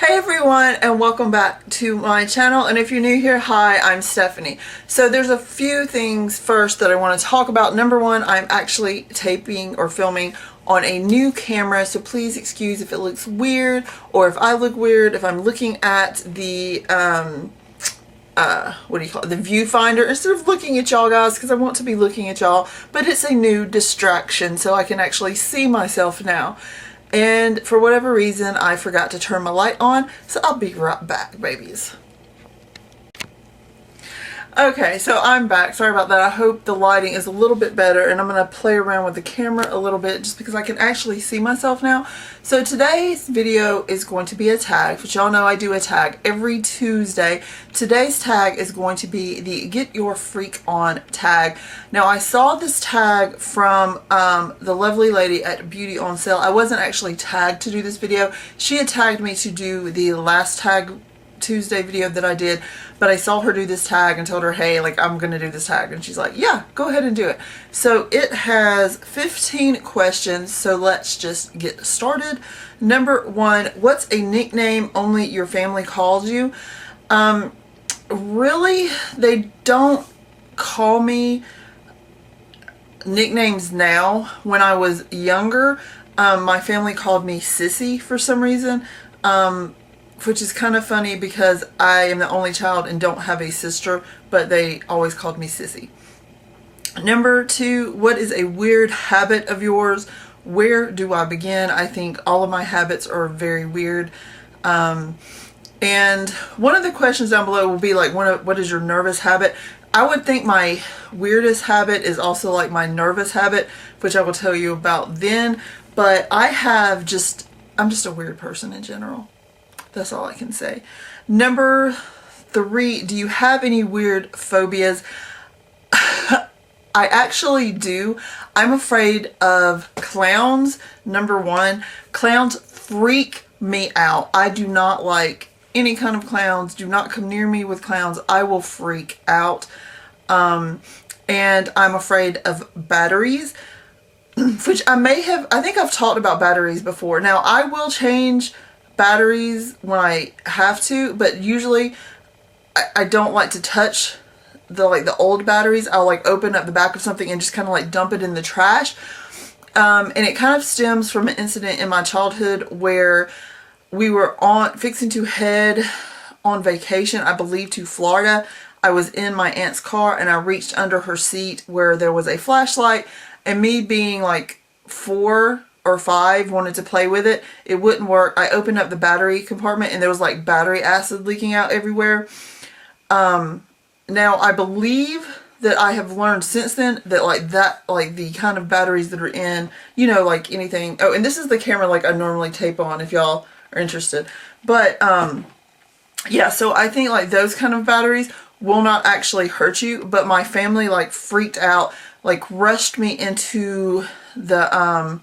Hey everyone, and welcome back to my channel. And if you're new here, hi, I'm Stephanie. So there's a few things first that I want to talk about. Number one, I'm actually taping or filming on a new camera, so please excuse if it looks weird or if I look weird, if I'm looking at the what do you call it, the viewfinder instead of looking at y'all guys, because I want to be looking at y'all, but it's a new distraction so I can actually see myself now. And for whatever reason, I forgot to turn my light on, so I'll be right back, babies. Okay, so I'm back. Sorry about that. I hope the lighting is a little bit better, and I'm going to play around with the camera a little bit just because I can actually see myself now. So today's video is going to be a tag, which y'all know I do a tag every Tuesday. Today's tag is going to be the Get Your Freak On tag. Now, I saw this tag from the lovely lady at Beauty on Sale. I wasn't actually tagged to do this video. She had tagged me to do the last tag Tuesday video that I did, but I saw her do this tag and told her, hey, like, I'm gonna do this tag, and she's like, yeah, go ahead and do it. So it has 15 questions, so let's just get started. Number one, what's a nickname only your family calls you? Really, they don't call me nicknames now. When I was younger, my family called me Sissy for some reason, which is kind of funny because I am the only child and don't have a sister, but they always called me Sissy. Number two, what is a weird habit of yours? Where do I begin? I think all of my habits are very weird. And one of the questions down below will be like, what is your nervous habit? I would think my weirdest habit is also like my nervous habit, which I will tell you about then. But I'm just a weird person in general. That's all I can say. Number three, do you have any weird phobias? I actually do. I'm afraid of clowns. Number one, clowns freak me out. I do not like any kind of clowns. Do not come near me with clowns. I will freak out. And I'm afraid of batteries, which I think I've talked about batteries before. Now, I will change batteries when I have to, but usually I don't like to touch the old batteries. I'll like open up the back of something and just kind of like dump it in the trash. And it kind of stems from an incident in my childhood where we were fixing to head on vacation, I believe to Florida. I was in my aunt's car and I reached under her seat where there was a flashlight, and me being like 4 or 5 wanted to play with it. It wouldn't work. I opened up the battery compartment and there was like battery acid leaking out everywhere. Now I believe that I have learned since then that like the kind of batteries that are in, you know, like anything. Oh, and this is the camera like I normally tape on if y'all are interested. But yeah, so I think like those kind of batteries will not actually hurt you, but my family like freaked out, like rushed me into the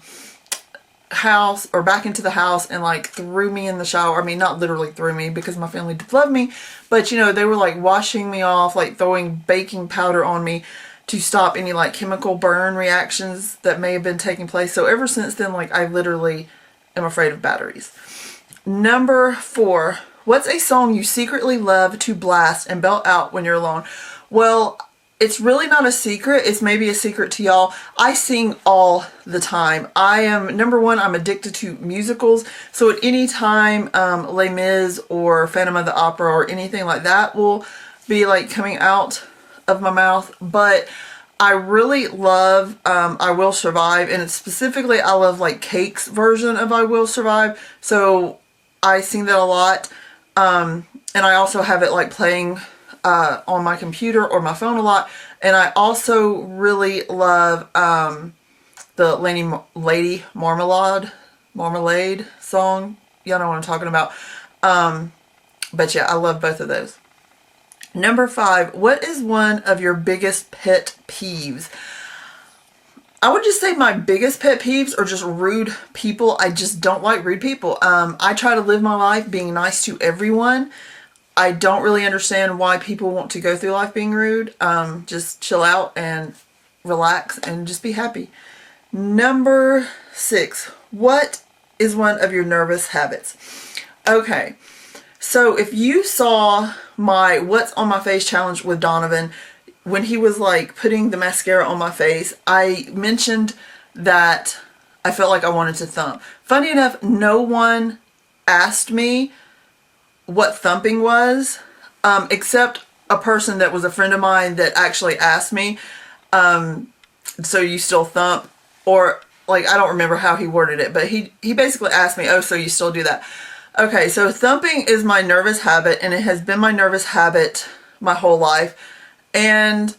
house or back into the house and like threw me in the shower. I mean, not literally threw me because my family did love me, but you know, they were like washing me off, like throwing baking powder on me to stop any like chemical burn reactions that may have been taking place. So ever since then, like I literally am afraid of batteries. Number 4, what's a song you secretly love to blast and belt out when you're alone? Well, it's really not a secret. It's maybe a secret to y'all. I sing all the time. Number one, I'm addicted to musicals. So at any time, Les Mis or Phantom of the Opera or anything like that will be like coming out of my mouth. But I really love I Will Survive. And specifically, I love like Cake's version of I Will Survive. So I sing that a lot. And I also have it like playing on my computer or my phone a lot. And I also really love the Lady Marmalade song. Y'all know what I'm talking about. But yeah, I love both of those. Number 5, what is one of your biggest pet peeves? I would just say my biggest pet peeves are just rude people. I just don't like rude people. I try to live my life being nice to everyone. I don't really understand why people want to go through life being rude. Just chill out and relax and just be happy. Number 6, what is one of your nervous habits? Okay. So if you saw my What's on My Face challenge with Donovan, when he was like putting the mascara on my face, I mentioned that I felt like I wanted to thump. Funny enough, no one asked me what thumping was, except a person that was a friend of mine that actually asked me, so you still thump? Or, like, I don't remember how he worded it, but he basically asked me, oh, so you still do that? Okay, so thumping is my nervous habit, and it has been my nervous habit my whole life. And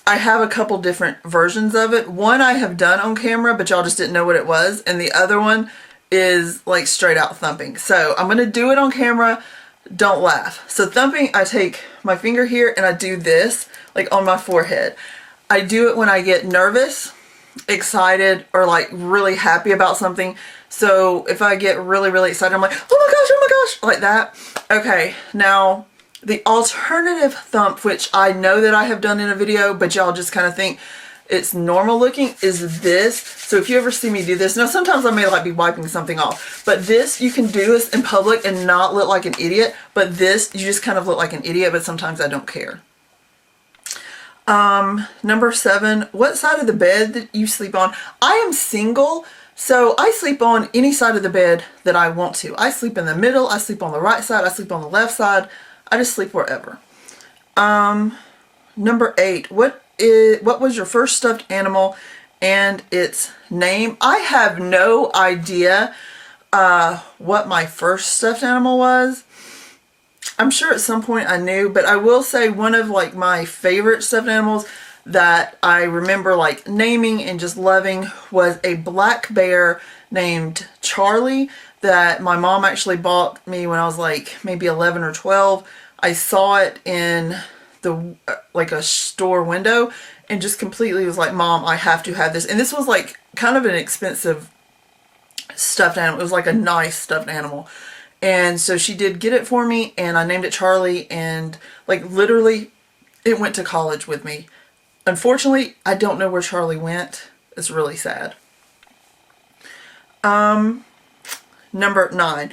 I have a couple different versions of it. One I have done on camera, but y'all just didn't know what it was. And the other one is like straight out thumping. So I'm going to do it on camera. Don't laugh. So thumping, I take my finger here and I do this, like on my forehead. I do it when I get nervous, excited, or like really happy about something. So if I get really, really excited, I'm like, oh my gosh, like that. Okay, now the alternative thump, which I know that I have done in a video, but y'all just kind of think it's normal looking, is this. So if you ever see me do this, now sometimes I may like be wiping something off, but this, you can do this in public and not look like an idiot, but this, you just kind of look like an idiot, but sometimes I don't care. Number 7, what side of the bed that you sleep on? I am single, so I sleep on any side of the bed that I want to. I sleep in the middle, I sleep on the right side, I sleep on the left side. I just sleep wherever. Number 8, what was your first stuffed animal and its name? I have no idea what my first stuffed animal was. I'm sure at some point I knew, but I will say one of like my favorite stuffed animals that I remember like naming and just loving was a black bear named Charlie that my mom actually bought me when I was like maybe 11 or 12. I saw it in the like a store window and just completely was like, Mom, I have to have this. And this was like kind of an expensive stuffed animal. It was like a nice stuffed animal. And so she did get it for me, and I named it Charlie, and like literally it went to college with me. Unfortunately, I don't know where Charlie went. It's really sad. Number 9.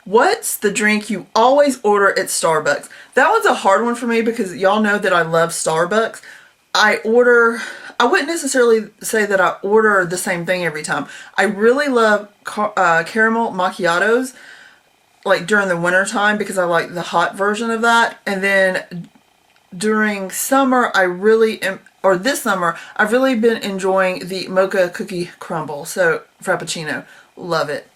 What's the drink you always order at Starbucks? That was a hard one for me because y'all know that I love Starbucks. I wouldn't necessarily say that I order the same thing every time. I really love caramel macchiatos, like during the winter time, because I like the hot version of that. And then during summer, this summer, I've really been enjoying the mocha cookie crumble. So Frappuccino, love it.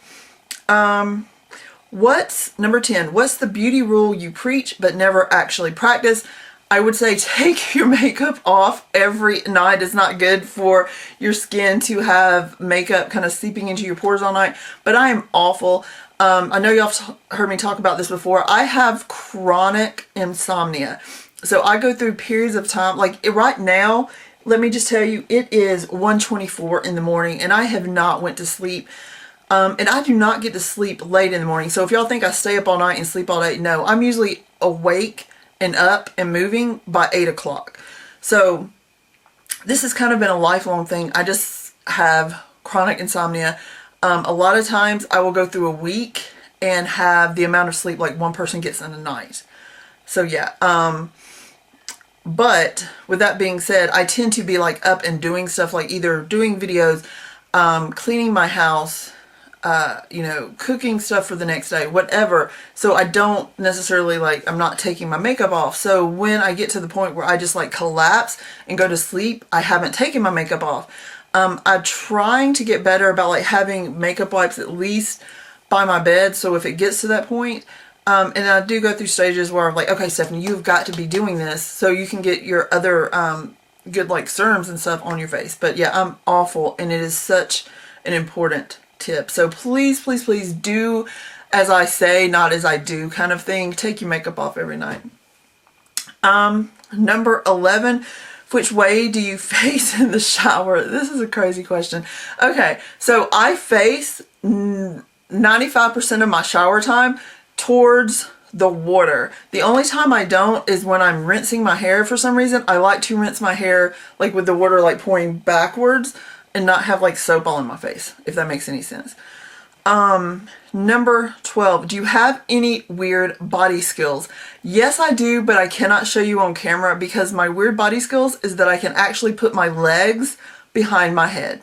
Number 10, what's the beauty rule you preach but never actually practice? I would say take your makeup off every night. It's not good for your skin to have makeup kind of seeping into your pores all night, but I am awful. I know y'all have heard me talk about this before. I have chronic insomnia. So I go through periods of time, like right now, let me just tell you, it is 1:24 in the morning and I have not went to sleep. And I do not get to sleep late in the morning. So if y'all think I stay up all night and sleep all day, no, I'm usually awake and up and moving by 8 o'clock. So this has kind of been a lifelong thing. I just have chronic insomnia. A lot of times I will go through a week and have the amount of sleep like one person gets in a night. So yeah, but with that being said, I tend to be like up and doing stuff, like either doing videos, cleaning my house, cooking stuff for the next day, whatever. So I don't necessarily I'm not taking my makeup off. So when I get to the point where I just like collapse and go to sleep, I haven't taken my makeup off. I'm trying to get better about like having makeup wipes at least by my bed. So if it gets to that point, and I do go through stages where I'm like, okay, Stephanie, you've got to be doing this so you can get your other good like serums and stuff on your face. But yeah, I'm awful, and it is such an important tip. So please, please, please do as I say, not as I do kind of thing. Take your makeup off every night. Number 11, which way do you face in the shower? This is a crazy question. Okay, so I face 95% of my shower time towards the water. The only time I don't is when I'm rinsing my hair. For some reason, I like to rinse my hair like with the water like pouring backwards and not have like soap all in my face, if that makes any sense. Number 12, do you have any weird body skills? Yes, I do, but I cannot show you on camera because my weird body skills is that I can actually put my legs behind my head.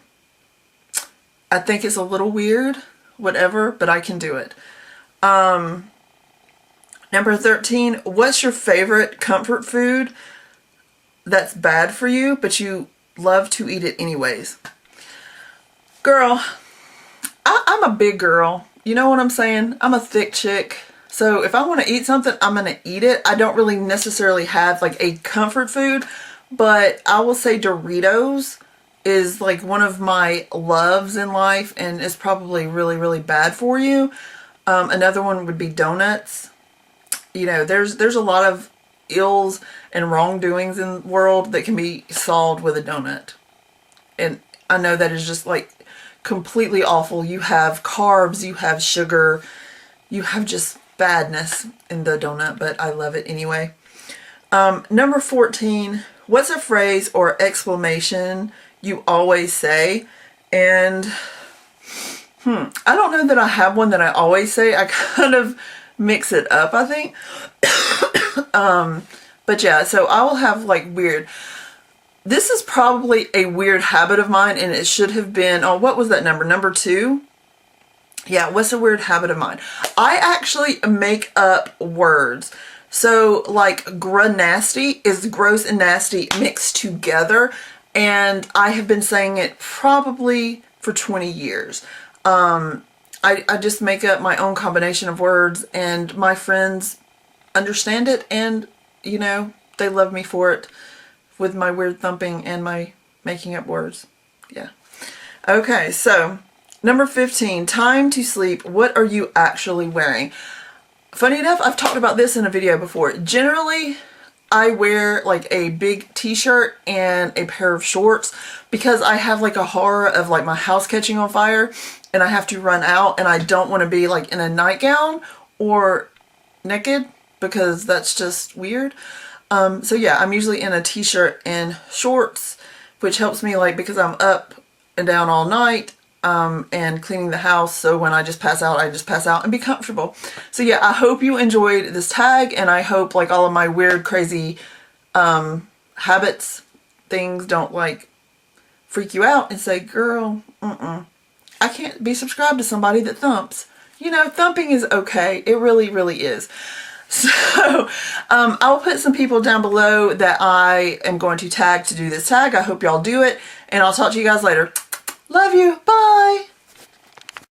I think it's a little weird, whatever, but I can do it. Number 13, what's your favorite comfort food that's bad for you, but you love to eat it anyways? Girl, I'm a big girl. You know what I'm saying? I'm a thick chick. So if I want to eat something, I'm going to eat it. I don't really necessarily have like a comfort food, but I will say Doritos is like one of my loves in life and is probably really, really bad for you. Another one would be donuts. You know, there's a lot of ills and wrongdoings in the world that can be solved with a donut. And I know that is just like completely awful. You have carbs, you have sugar, you have just badness in the donut, but I love it anyway. Number 14, what's a phrase or exclamation you always say? And I don't know that I have one that I always say. I kind of mix it up, I think. But yeah, so I will have like weird. This is probably a weird habit of mine, and it should have been, oh, what was that number? Number 2? Yeah, what's a weird habit of mine? I actually make up words. So, like, nasty is gross and nasty mixed together, and I have been saying it probably for 20 years. I just make up my own combination of words, and my friends understand it, and, you know, they love me for it. With my weird thumping and my making up words. Yeah. Okay, so number 15, time to sleep. What are you actually wearing? Funny enough, I've talked about this in a video before. Generally, I wear like a big t-shirt and a pair of shorts because I have like a horror of like my house catching on fire and I have to run out, and I don't want to be like in a nightgown or naked because that's just weird. So yeah, I'm usually in a t-shirt and shorts, which helps me like because I'm up and down all night and cleaning the house. So when I just pass out and be comfortable. So yeah, I hope you enjoyed this tag, and I hope like all of my weird, crazy habits, things don't like freak you out and say, girl, I can't be subscribed to somebody that thumps. You know, thumping is okay. It really, really is. So, I'll put some people down below that I am going to tag to do this tag. I hope y'all do it, and I'll talk to you guys later. Love you. Bye.